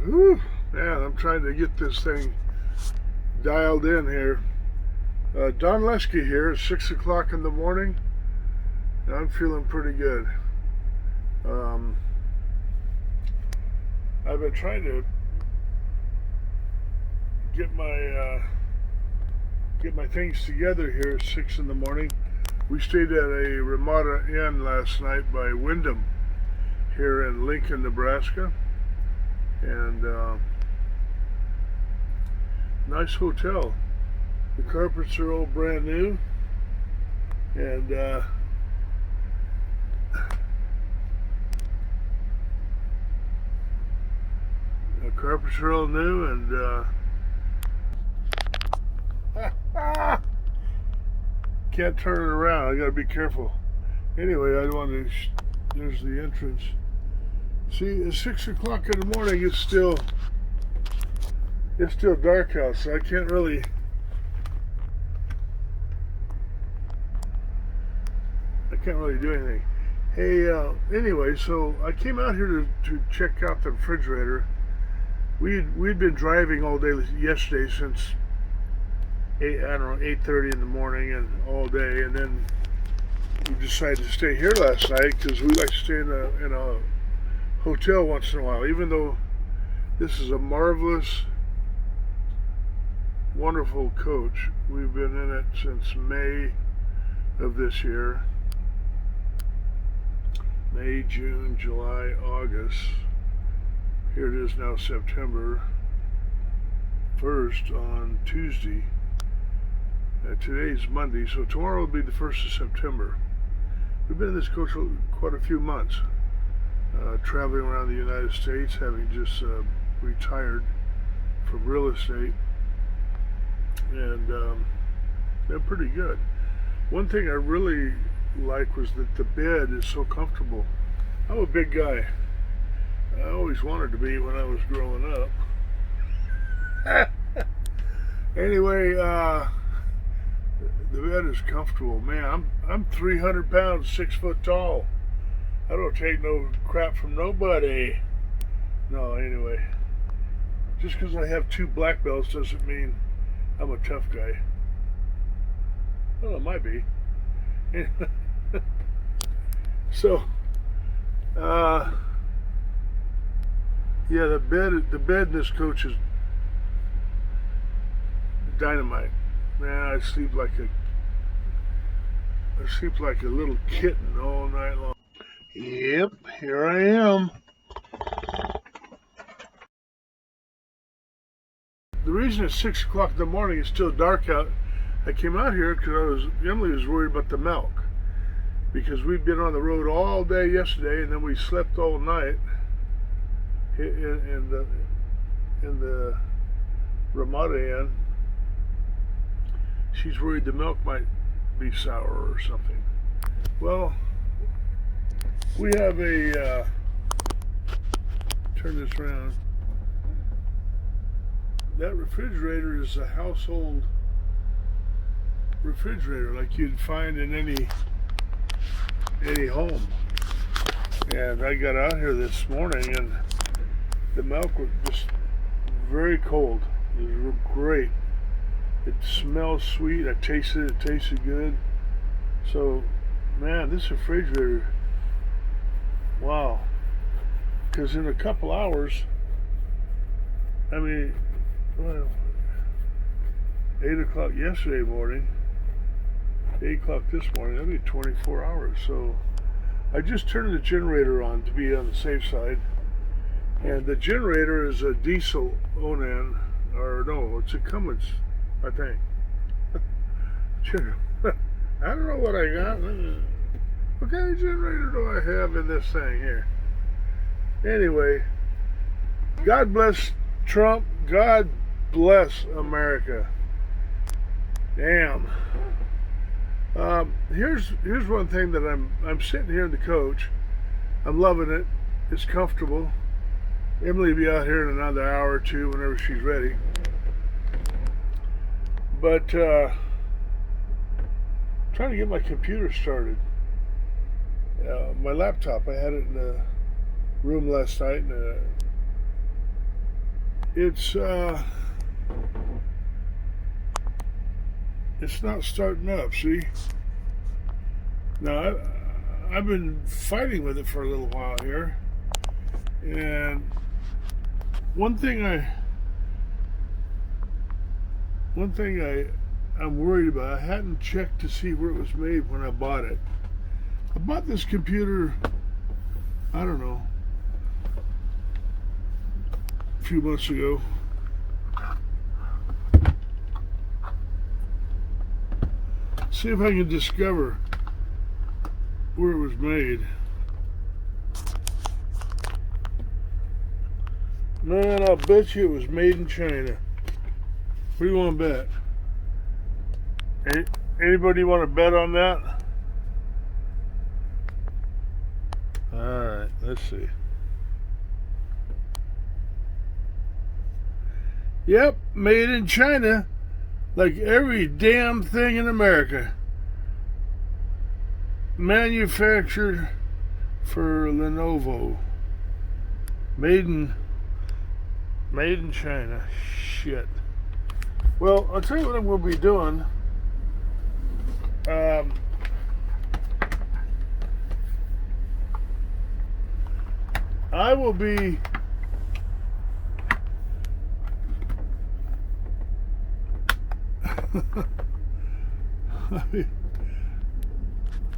Whew, man, I'm trying to get this thing dialed in here. Don Lesky here. It's 6 o'clock in the morning, and I'm feeling pretty good. I've been trying to get my things together here at 6 in the morning. We stayed at a Ramada Inn last night by Wyndham here in Lincoln, Nebraska, and nice hotel. The carpets are all brand new, and the carpets are all new, and can't turn it around. I gotta be careful. Anyway, I want to. There's the entrance. See, it's 6 o'clock in the morning. It's still dark out, so I can't really. Do anything. Hey, anyway, so I came out here to check out the refrigerator. We'd been driving all day yesterday since 8:30 in the morning and all day, and then we decided to stay here last night because we like to stay in a hotel once in a while. Even though this is a marvelous, wonderful coach, we've been in it since May of this year. May, June, July, August. Here it is now, September 1st on Tuesday. Today's Monday, so tomorrow will be the 1st of September. We've been in this coach quite a few months, traveling around the United States, having just retired from real estate, and been pretty good. One thing I really like was that the bed is so comfortable. I'm a big guy. I always wanted to be when I was growing up. Anyway, the bed is comfortable. Man, I'm 300 pounds, 6 foot tall. I don't take no crap from nobody. No, anyway. Just because I have 2 black belts doesn't mean I'm a tough guy. Well, it might be. So, yeah, the bed in this coach is dynamite. Man, I sleep like a little kitten all night long. Yep, here I am. The reason it's 6 o'clock in the morning, it's still dark out. I came out here because Emily was worried about the milk, because we'd been on the road all day yesterday, and then we slept all night in the Ramada Inn. She's worried the milk might be sour or something. Well, we have a turn this around. That refrigerator is a household refrigerator like you'd find in any home. And I got out here this morning, and the milk was just very cold. It was great. It smells sweet. I tasted it. It tasted good. So, man, this refrigerator, wow. Because in a couple hours, I mean, well, 8 o'clock yesterday morning, 8 o'clock this morning, that'll be 24 hours. So I just turned the generator on to be on the safe side. And the generator is a diesel Onan, or no, it's a Cummins, I think. I don't know what I got. What kind of generator do I have in this thing here? Anyway, God bless Trump. God bless America. Damn. Here's one thing that I'm sitting here in the coach. I'm loving it. It's comfortable. Emily will be out here in another hour or two whenever she's ready. But trying to get my computer started. My laptop, I had it in the room last night, and it's not starting up, see? Now, I've been fighting with it for a little while here, and one thing I'm worried about, I hadn't checked to see where it was made when I bought it. I bought this computer, I don't know, a few months ago. See if I can discover where it was made. Man, I'll bet you it was made in China. What do you want to bet? Anybody want to bet on that? Alright, let's see. Yep, made in China, like every damn thing in America. Manufactured for Lenovo. Made in China. Shit. Well, I'll tell you what I'm going to be doing. I will be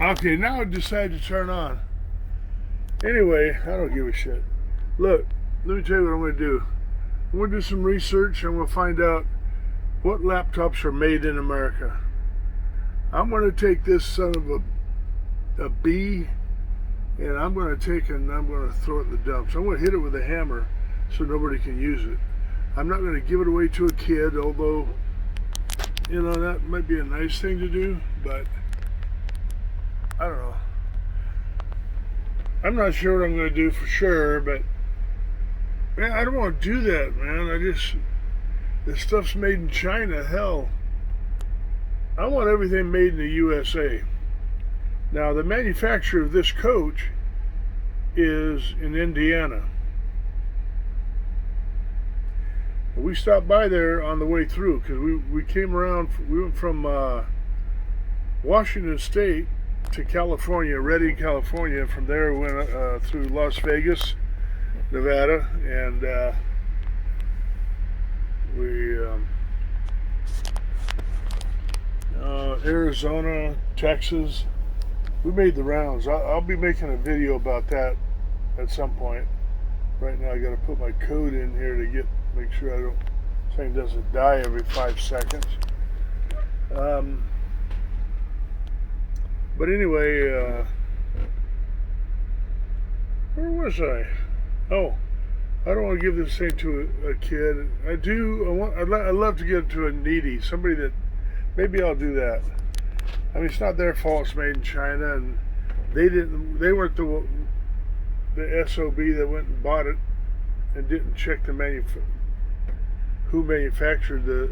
okay, now I decide to turn on. Anyway, I don't give a shit. Look, let me tell you what I'm going to do. I'm going to do some research. I'm going to find out what laptops are made in America. I'm going to take this son of a bee, and I'm going to take it and I'm going to throw it in the dumps. I'm going to hit it with a hammer so nobody can use it. I'm not going to give it away to a kid, although, you know, that might be a nice thing to do, but I don't know. I'm not sure what I'm going to do for sure, but man, I don't want to do that, man. This stuff's made in China. Hell, I want everything made in the USA. Now, the manufacturer of this coach is in Indiana. We stopped by there on the way through because we came around. We went from Washington State to California, Redding, California. From there, we went through Las Vegas, Nevada, and Arizona, Texas. We made the rounds. I'll be making a video about that at some point. Right now, I got to put my code in here to make sure thing doesn't die every 5 seconds. But anyway, where was I? Oh, I don't want to give this thing to a kid. I do. I'd love to give it to a needy, somebody that maybe I'll do that. I mean, it's not their fault. It's made in China, and they weren't the SOB that went and bought it and didn't check who manufactured the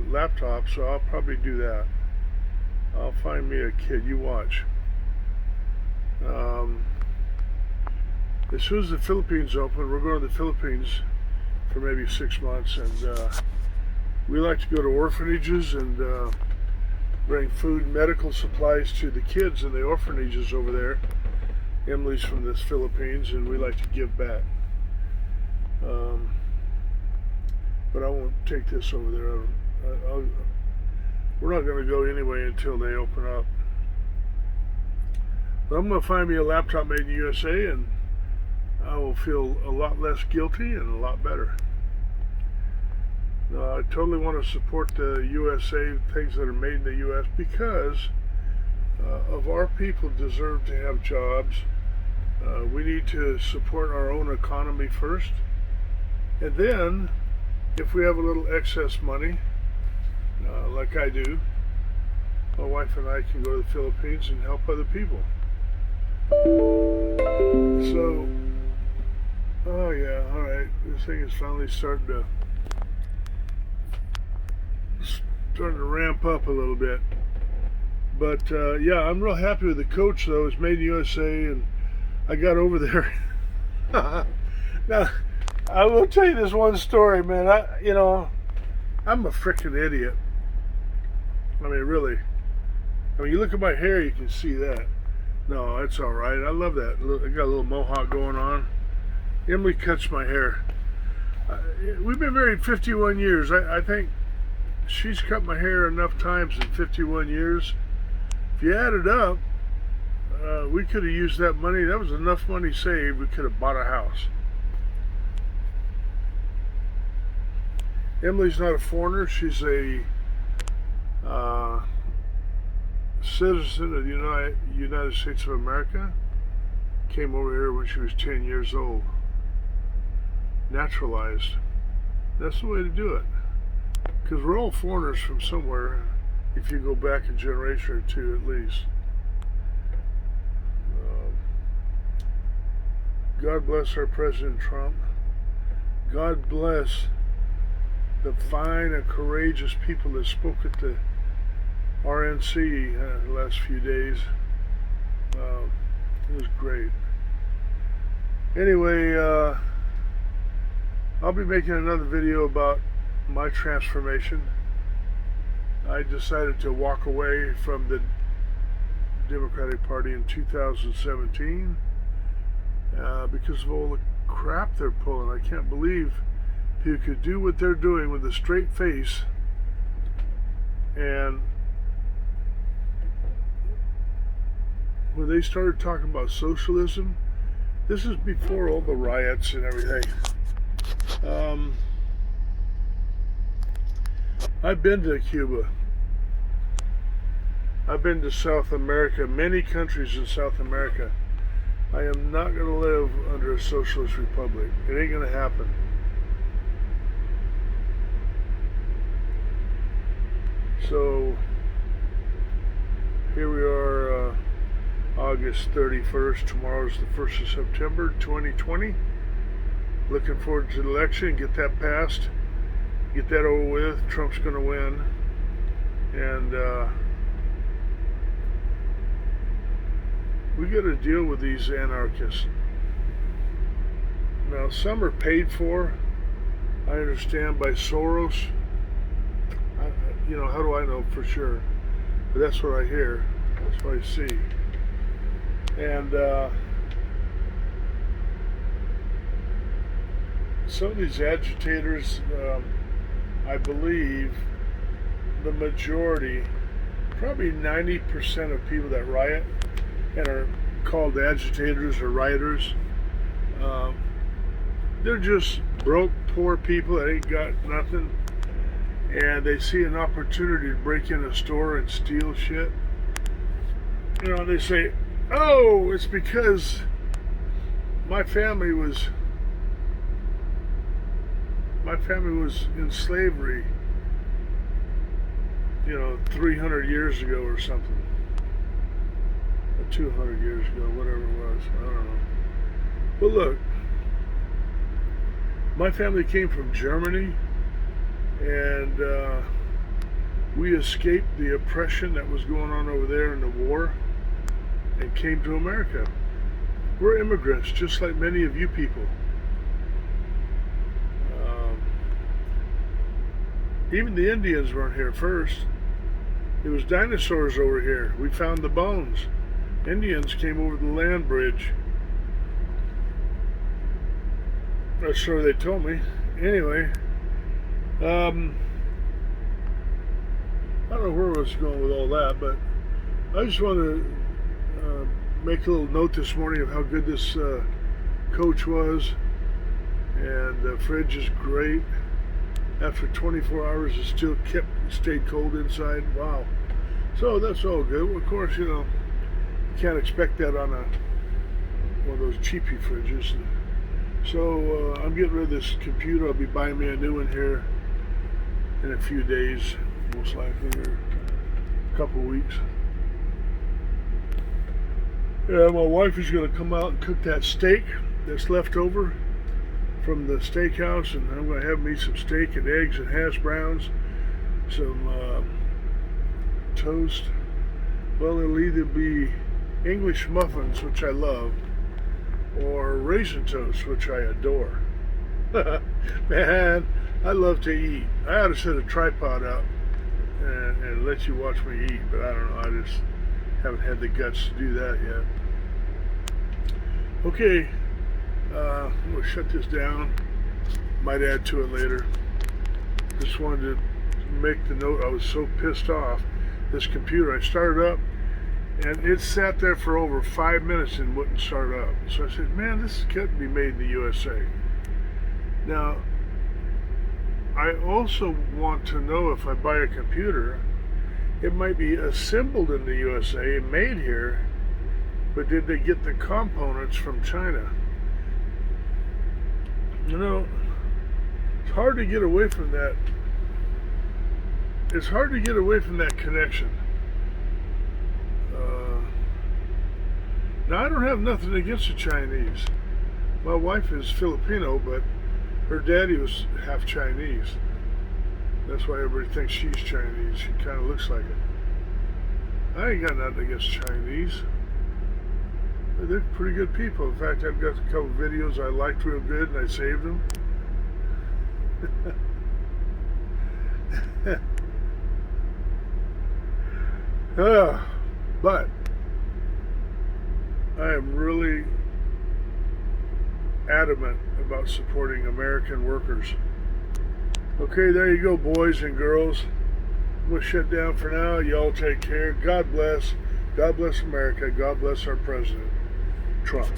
laptop. So I'll probably do that. I'll find me a kid. You watch. As soon as the Philippines open, we're going to the Philippines for maybe 6 months, and we like to go to orphanages and bring food and medical supplies to the kids in the orphanages over there. Emily's from the Philippines, and we like to give back. But I won't take this over there. We're not going to go anyway until they open up. But I'm going to find me a laptop made in the USA, and I will feel a lot less guilty and a lot better. I totally want to support the USA, things that are made in the US, because of our people deserve to have jobs. We need to support our own economy first, and then if we have a little excess money, like I do, my wife and I can go to the Philippines and help other people. So, oh yeah, all right, this thing is finally starting to ramp up a little bit. But yeah, I'm real happy with the coach, though. It's made in USA, and I got over there. Now, I will tell you this one story, man. I'm a freaking idiot. I mean, really. I mean, you look at my hair, you can see that. No, it's all right. I love that. I got a little mohawk going on. Emily cuts my hair. We've been married 51 years. I think she's cut my hair enough times in 51 years. If you add it up, we could have used that money. That was enough money saved. We could have bought a house. Emily's not a foreigner. She's a citizen of the United States of America. Came over here when she was 10 years old. Naturalized. That's the way to do it. Because we're all foreigners from somewhere, if you go back a generation or two at least. God bless our President Trump. God bless the fine and courageous people that spoke at the RNC the last few days. It was great. Anyway, I'll be making another video about my transformation. I decided to walk away from the Democratic Party in 2017 because of all the crap they're pulling. I can't believe people could do what they're doing with a straight face, and when they started talking about socialism, this is before all the riots and everything. I've been to Cuba. I've been to South America, many countries in South America. I am not going to live under a socialist republic. It ain't going to happen. So, here we are, August 31st. Tomorrow's the 1st of September, 2020. Looking forward to the election, get that passed, get that over with. Trump's going to win. And we got to deal with these anarchists. Now, some are paid for, I understand, by Soros. How do I know for sure? But that's what I hear. That's what I see. And some of these agitators, I believe the majority, probably 90% of people that riot and are called agitators or rioters, they're just broke, poor people that ain't got nothing, and they see an opportunity to break in a store and steal shit. They say, oh, it's because my family was in slavery, 300 years ago or something. Or 200 years ago, whatever it was. I don't know. But look, my family came from Germany, and we escaped the oppression that was going on over there in the war and came to America. We're immigrants, just like many of you people. Even the Indians weren't here first. It was dinosaurs over here. We found the bones. Indians came over the land bridge. That's what they told me. Anyway, I don't know where I was going with all that, but I just want to make a little note this morning of how good this coach was. And the fridge is great. After 24 hours, it still stayed cold inside. Wow. So that's all good. Well, of course, you can't expect that on one of those cheapy fridges. So I'm getting rid of this computer. I'll be buying me a new one here in a few days, most likely, or a couple weeks. Yeah, my wife is going to come out and cook that steak that's left over from the steakhouse, and I'm going to have me some steak and eggs and hash browns, some toast. Well, it'll either be English muffins, which I love, or raisin toast, which I adore. Man, I love to eat. I ought to set a tripod up and let you watch me eat, but I don't know. I just haven't had the guts to do that yet. Okay, I'm going to shut this down. Might add to it later. Just wanted to make the note. I was so pissed off. This computer, I started up, and it sat there for over 5 minutes and wouldn't start up. So I said, man, this can't be made in the USA. Now, I also want to know if I buy a computer, it might be assembled in the USA, made here, but did they get the components from China? You know, it's hard to get away from that. It's hard to get away from that connection. Now, I don't have nothing against the Chinese. My wife is Filipino, but her daddy was half Chinese. That's why everybody thinks she's Chinese. She kind of looks like it. I ain't got nothing against Chinese. They're pretty good people. In fact, I've got a couple of videos I liked real good, and I saved them. But I am really adamant about supporting American workers. Okay, there you go, boys and girls. I'm going to shut down for now. Y'all take care. God bless. God bless America. God bless our president, Trump.